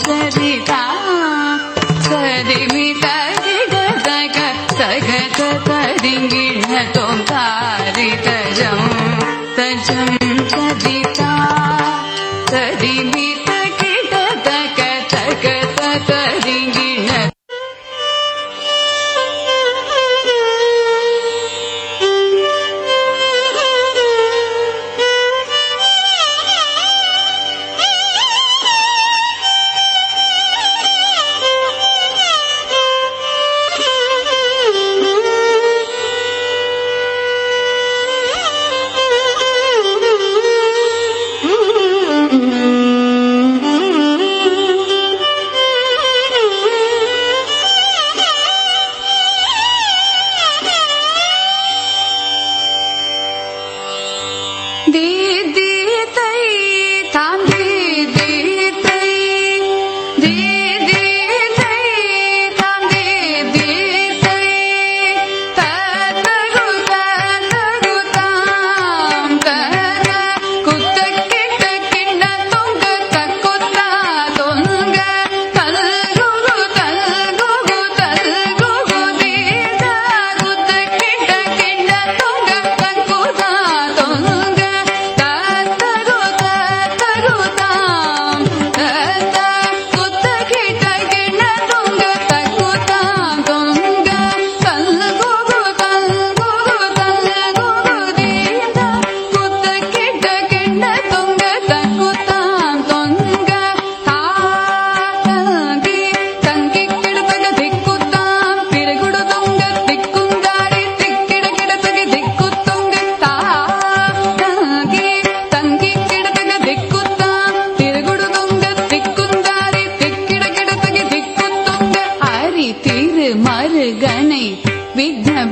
गरिता सरिमित गिडदग सगत तरिंगिण तों तारितजं तजं गरिता सरिमित गिडदग सगत तरिंगिण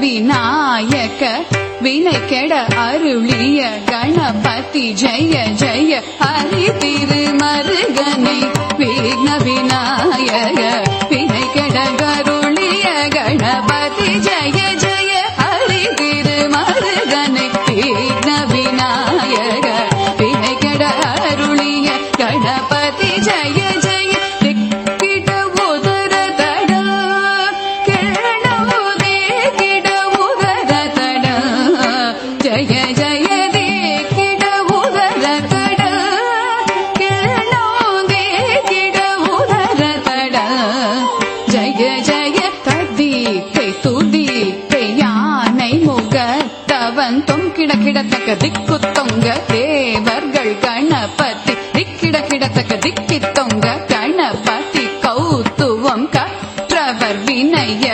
विनायक विनय केड अरुलिय गणपति जय जय हरि तिरुमरुगने विघ्न विनायक विनय केड अरुलिय गणपति जय जय हरि तिरुमरुगने विघ्न विनायक विनय केड अरुलिय गणपति जय जय கிடத்தக்க திக்கு தொங்க தேவர்கள் கணபதி கிடத்தக்க திக்கி தொங்க கணபதி கௌத்துவம் கற்றவர் வினய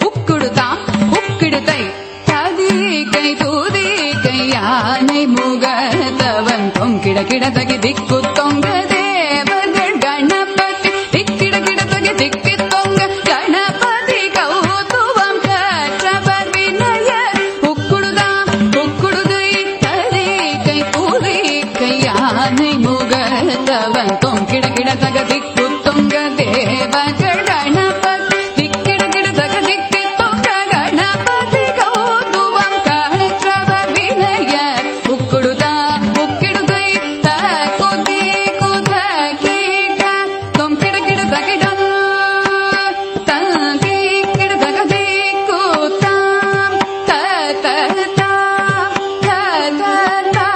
உக்குடுதாம் உக்கிடுதை ததிகை தூதிகை யானை முகத்தவன் கிடத்தகி திக்கு தொங்க தேவர்கள் கணபதி கிடத்தகி திக்கி தொங்க கணபதி கௌத்துவம் கற்றவர் வினய யானை முகத்தவன் கிடத்தக திக்கு தொங்க தேவர்கள் கணபதி கிடத்தக திக்கி தொங்க கணபதி கௌதுவம் கற்றவர் வினய உக்கிடுதை தகுதி குதகிட தொம் கிடத்தகிடம் தங்கி கிடத்தக திக்கு தாம் தததா தததா.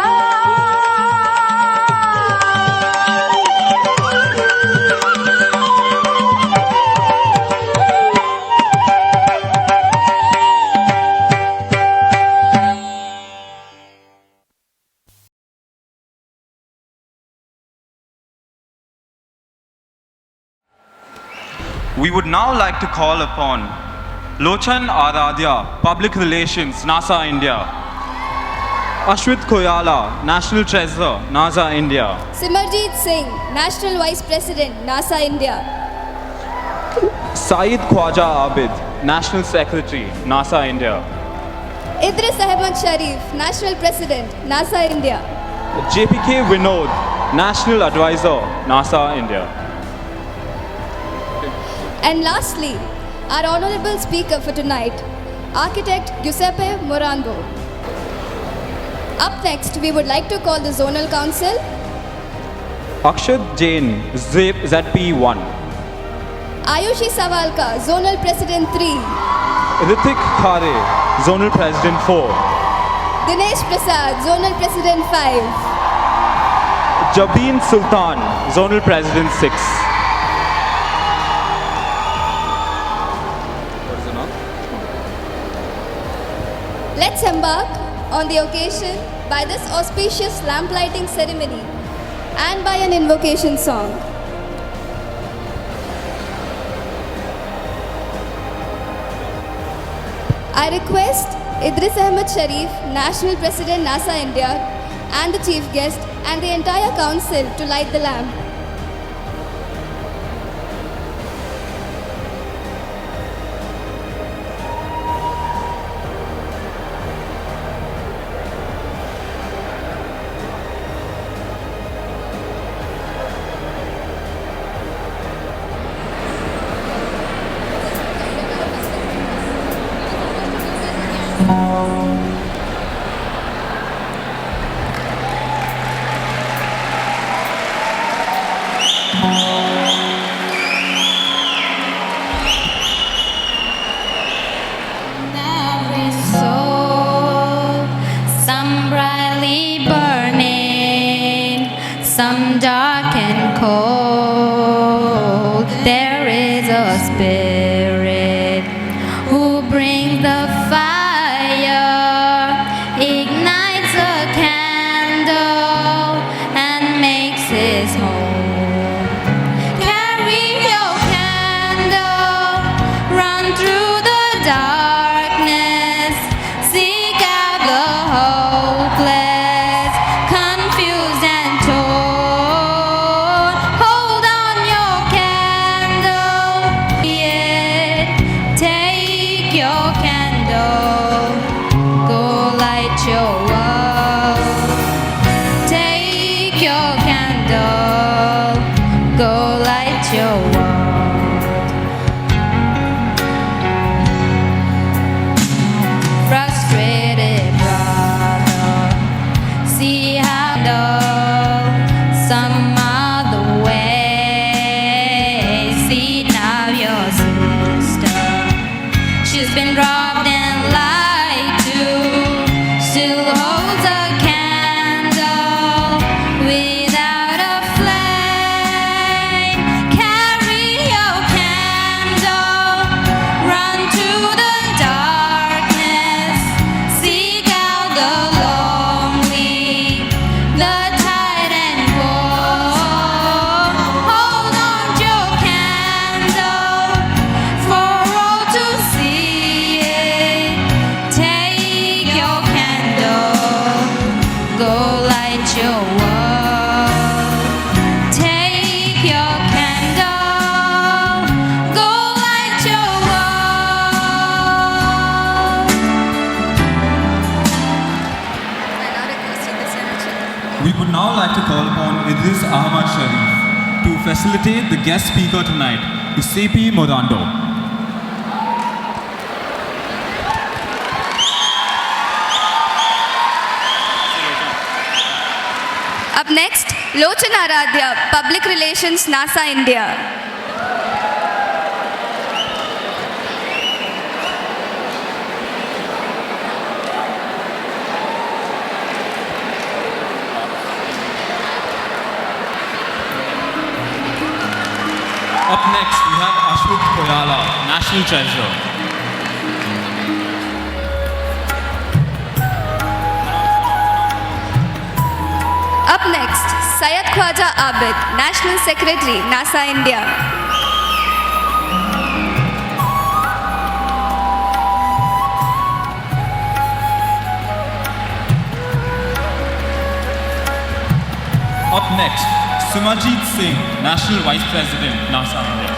We would now like to call upon Lochan Aradhya, Public Relations, NASA India. Ashwit Koyala, National Treasurer, NASA India. Simarjeet Singh, National Vice President, NASA India. Saeed Khwaja Abid, National Secretary, NASA India. Idris Ahmed Sharif, National President, NASA India. JPK Vinod, National Advisor, NASA India. And lastly, our honorable speaker for tonight, Architect Giuseppe Morando. Up next, we would like to call the Zonal Council, Akshad Jain, ZP1. Ayushi Savalka, Zonal President 3. Ritik Khare, Zonal President 4. Dinesh Prasad, Zonal President 5. Jabin Sultan, Zonal President 6. Let's embark on the occasion by this auspicious lamp lighting ceremony and by an invocation song. I request Idris Ahmed Sharif, National President NASA India, and the Chief Guest and the entire Council to light the lamp. Every soul, some brightly burning, some dark and cold. There is a spirit who brings the fire, ignites a candle, and makes his home. Carry your candle, run through the darkness, seek out the hopeless, confused and torn. Hold on your candle, yeah. Take your candle, go light your world. Take your candle, go light your world. Frustrated brother, see how some other way. See now your sister, she's been robbed and lied to, still holds a candle without a flame. Carry your candle, run to the darkness, seek out the lonely, the tired and poor. Hold on to your candle for all to see it. Take your candle, go light your world. Take your candle, go light your world. We would now like to call upon Idris Ahmad Sharif to facilitate the guest speaker tonight, Giuseppe Morando. Up next, Lochan Aradhya, Public Relations, NASA India. Up next, we have Ashwit Koyala, National Treasurer. Up next, Syed Khwaja Abid, National Secretary, NASA India. Up next, Sumarjit Singh, National Vice President, NASA India.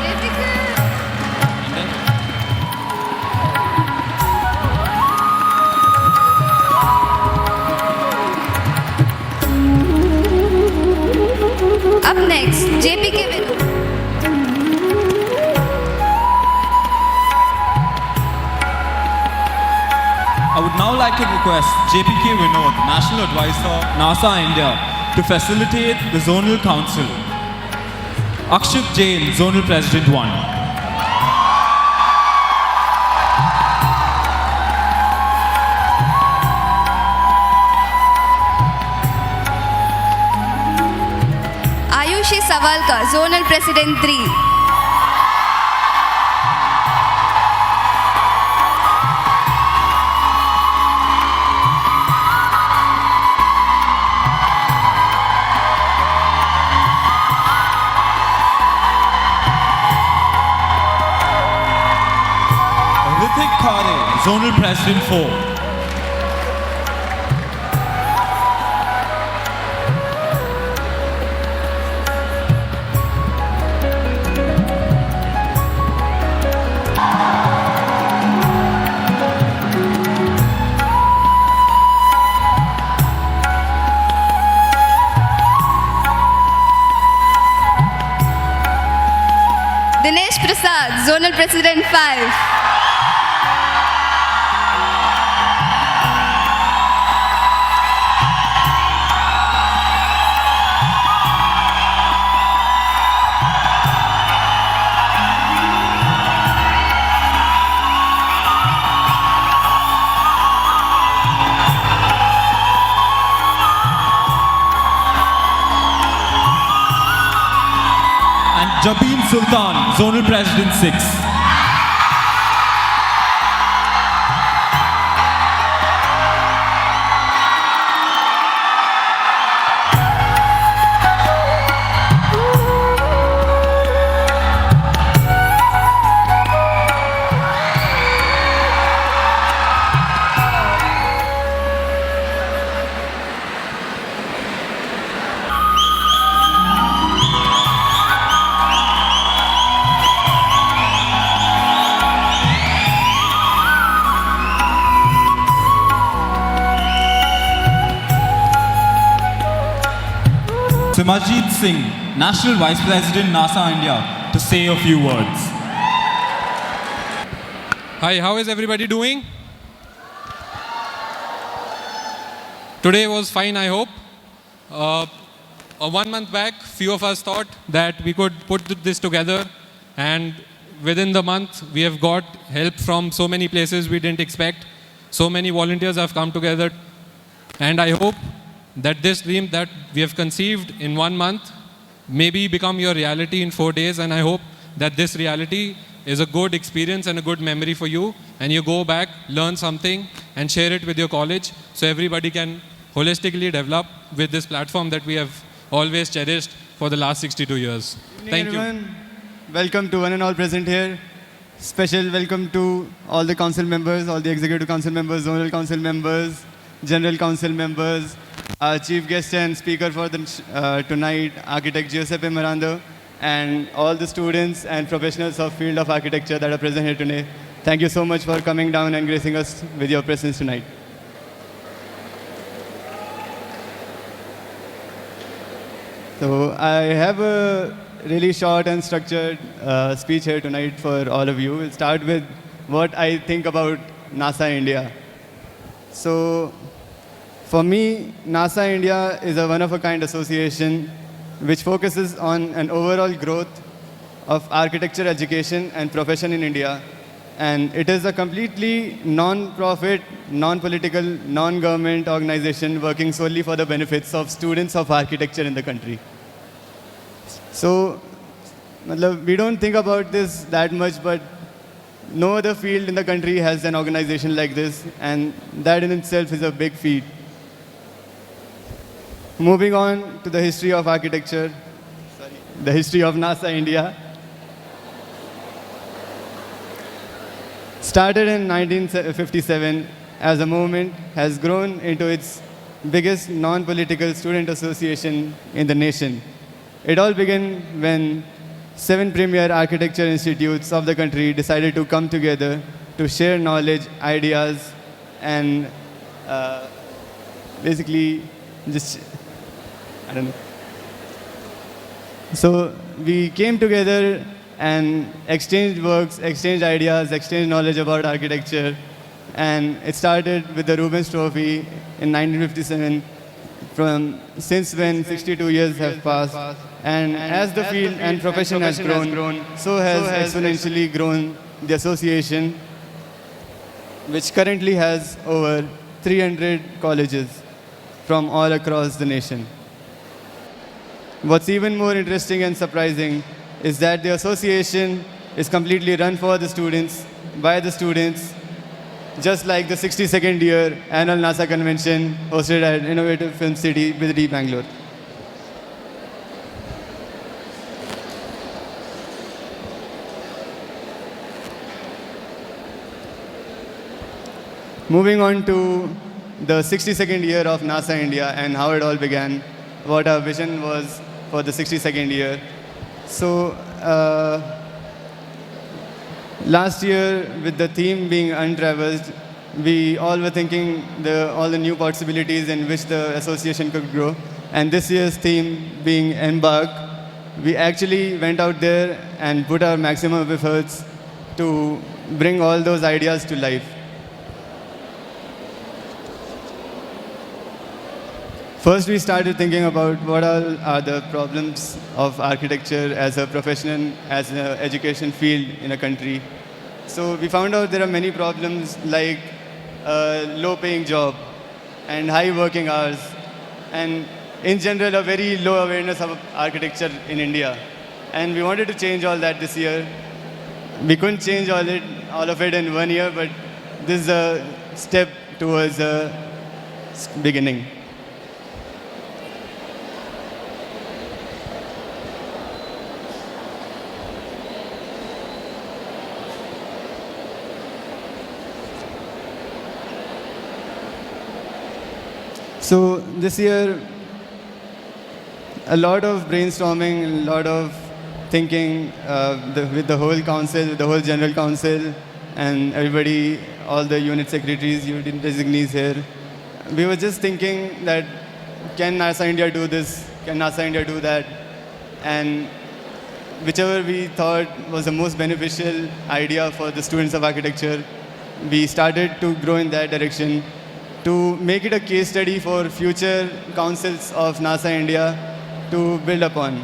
Up next, JPK Vinod. I would now like to request JPK Vinod, National Advisor, NASA India, to facilitate the Zonal Council. Akshit Jain, Zonal President 1. Ayushi Savalkar, Zonal President 3. Ritik Khare, Zonal President 4. Dinesh Prasad, Zonal President 5. And Jabin Sultan, Zonal President 6. Simajit Singh, National Vice President, NASA India, to say a few words. Hi, how is everybody doing? Today was fine, I hope. 1 month back, few of us thought that we could put this together, and within the month, we have got help from so many places we didn't expect. So many volunteers have come together, and I hope that this dream that we have conceived in 1 month maybe become your reality in 4 days, and I hope that this reality is a good experience and a good memory for you, and you go back, learn something and share it with your college so everybody can holistically develop with this platform that we have always cherished for the last 62 years. Thank you. Everyone. Welcome to one and all present here. Special welcome to all the council members, all the executive council members, zonal council members, general council members, our chief guest and speaker for tonight, architect Giuseppe Miranda, and all the students and professionals of field of architecture that are present here today. Thank you so much for coming down and gracing us with your presence tonight. So I have a really short and structured speech here tonight for all of you. We'll start with what I think about NASA India. So for me, NASA India is a one-of-a-kind association which focuses on an overall growth of architecture education and profession in India. And it is a completely non-profit, non-political, non-government organization working solely for the benefits of students of architecture in the country. So, we don't think about this that much, but no other field in the country has an organization like this, and that in itself is a big feat. Moving on to the history of architecture, the history of NASA India. Started in 1957 as a movement, has grown into its biggest non-political student association in the nation. It all began when 7 premier architecture institutes of the country decided to come together to share knowledge, ideas, and basically just, I don't know. So we came together and exchanged works, exchanged ideas, exchanged knowledge about architecture. And it started with the Rubens Trophy in 1957. from since when 62 years have passed, and as the field and profession has grown, so has exponentially grown the association, which currently has over 300 colleges from all across the nation. What's even more interesting and surprising is that the association is completely run for the students, by the students, just like the 62nd year annual NASA convention hosted at Innovative Film City, Bidri, Bangalore. Moving on to the 62nd year of NASA India and how it all began, what our vision was for the 62nd year. So, last year, with the theme being untraversed, we all were thinking all the new possibilities in which the association could grow. And this year's theme being Embark, we actually went out there and put our maximum efforts to bring all those ideas to life. First, we started thinking about what are the problems of architecture as a profession, as an education field in a country. So we found out there are many problems like a low-paying job and high working hours, and in general, a very low awareness of architecture in India. And we wanted to change all that this year. We couldn't change all of it in 1 year, but this is a step towards a beginning. So this year, a lot of brainstorming, a lot of thinking with the whole council, with the whole general council, and everybody, all the unit secretaries, unit designees here. We were just thinking that, can NASA India do this? Can NASA India do that? And whichever we thought was the most beneficial idea for the students of architecture, we started to grow in that direction, to make it a case study for future councils of NASA India to build upon.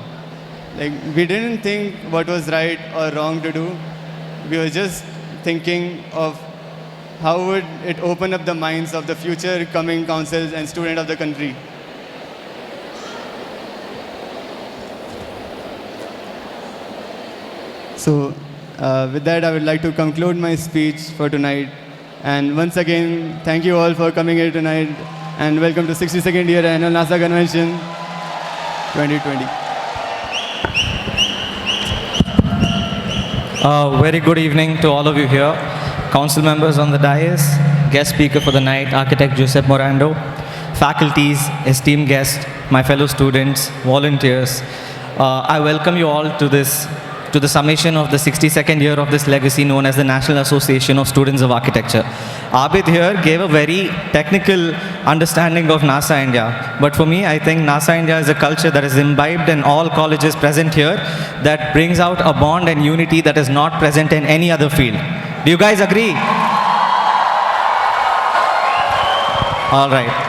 Like, we didn't think what was right or wrong to do. We were just thinking of how would it open up the minds of the future coming councils and students of the country. So with that, I would like to conclude my speech for tonight. And once again, thank you all for coming here tonight, and welcome to 62nd year annual NASA Convention 2020. Very good evening to all of you here. Council members on the dais, guest speaker for the night, Architect Joseph Morando, faculties, esteemed guests, my fellow students, volunteers. I welcome you all to the summation of the 62nd year of this legacy known as the National Association of Students of Architecture. Abid here gave a very technical understanding of NASA India. But for me, I think NASA India is a culture that is imbibed in all colleges present here that brings out a bond and unity that is not present in any other field. Do you guys agree? All right.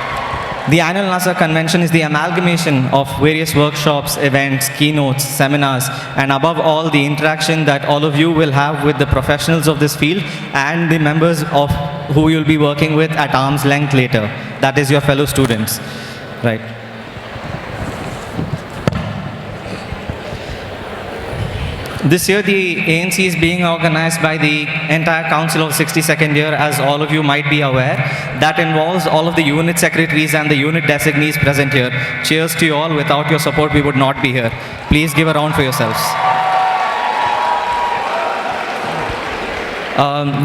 The annual NASA convention is the amalgamation of various workshops, events, keynotes, seminars, and above all, the interaction that all of you will have with the professionals of this field and the members of who you'll be working with at arm's length later. That is your fellow students, right? This year, the ANC is being organized by the entire council of 62nd year, as all of you might be aware. That involves all of the unit secretaries and the unit designees present here. Cheers to you all. Without your support, we would not be here. Please give a round for yourselves.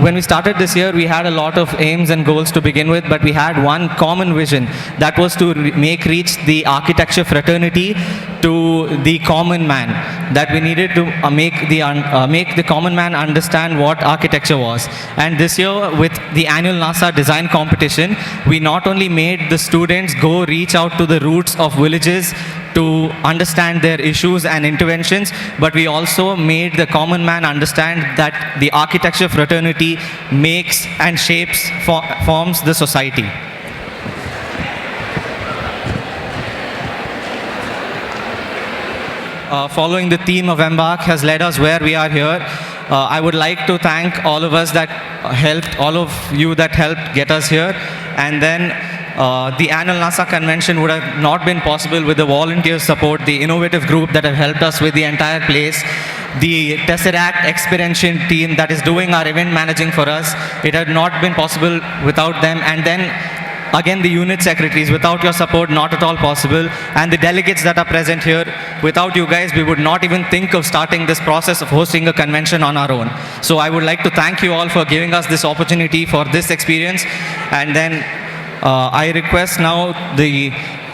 When we started this year, we had a lot of aims and goals to begin with, but we had one common vision. That was to reach the architecture fraternity to the common man. That we needed to make the common man understand what architecture was. And this year, with the annual NASA design competition, we not only made the students go reach out to the roots of villages to understand their issues and interventions, but we also made the common man understand that the architecture fraternity makes and shapes, forms the society. following the theme of Embark has led us where we are here. I would like to thank all of us that helped, all of you that helped get us here. And then the annual NASA convention would have not been possible with the volunteer support, the innovative group that have helped us with the entire place, the Tesseract Experiential team that is doing our event managing for us. It had not been possible without them. And then again, the unit secretaries, without your support, not at all possible. And the delegates that are present here, without you guys, we would not even think of starting this process of hosting a convention on our own. So I would like to thank you all for giving us this opportunity for this experience. And then I request now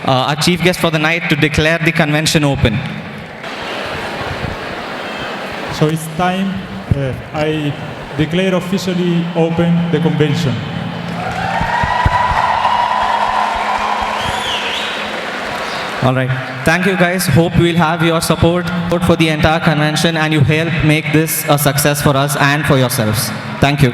our chief guest for the night to declare the convention open. So it's time. I declare officially open the convention. All right. Thank you guys. Hope we'll have your support for the entire convention and you help make this a success for us and for yourselves. Thank you.